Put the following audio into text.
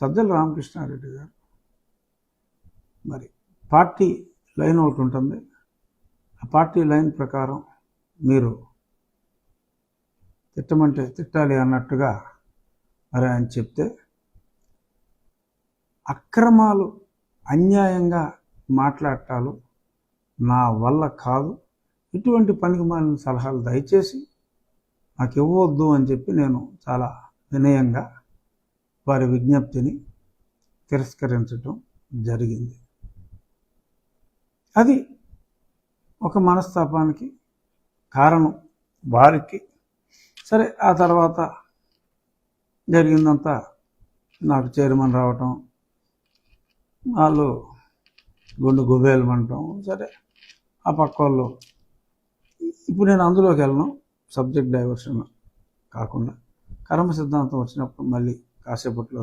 సజ్జల రామకృష్ణారెడ్డి గారు మరి party line ఒకటి ఉంటుంది. ఆ పార్టీ లైన్ ప్రకారం మీరు తిట్టమంటే తిట్టాలి అన్నట్టుగా మరి ఆయన చెప్తే అక్రమాలు అన్యాయంగా మాట్లాడటాలు నా వల్ల కాదు. ఇటువంటి పనికి మాలిన సలహాలు దయచేసి నాకు ఇవ్వవద్దు అని చెప్పి నేను చాలా వినయంగా వారి విజ్ఞప్తిని తిరస్కరించడం జరిగింది. అది ఒక మనస్తాపానికి కారణం వారికి. సరే, ఆ తర్వాత జరిగిందంతా నాకు చైర్మన్ రావటం, వాళ్ళు గుండు గుబేలమంటాం. సరే, ఆ పక్క వాళ్ళు ఇప్పుడు నేను అందులోకి వెళ్ళను, సబ్జెక్ట్ డైవర్షన్ కాకుండా కర్మ సిద్ధాంతం వచ్చినప్పుడు మళ్ళీ కాసేపట్లో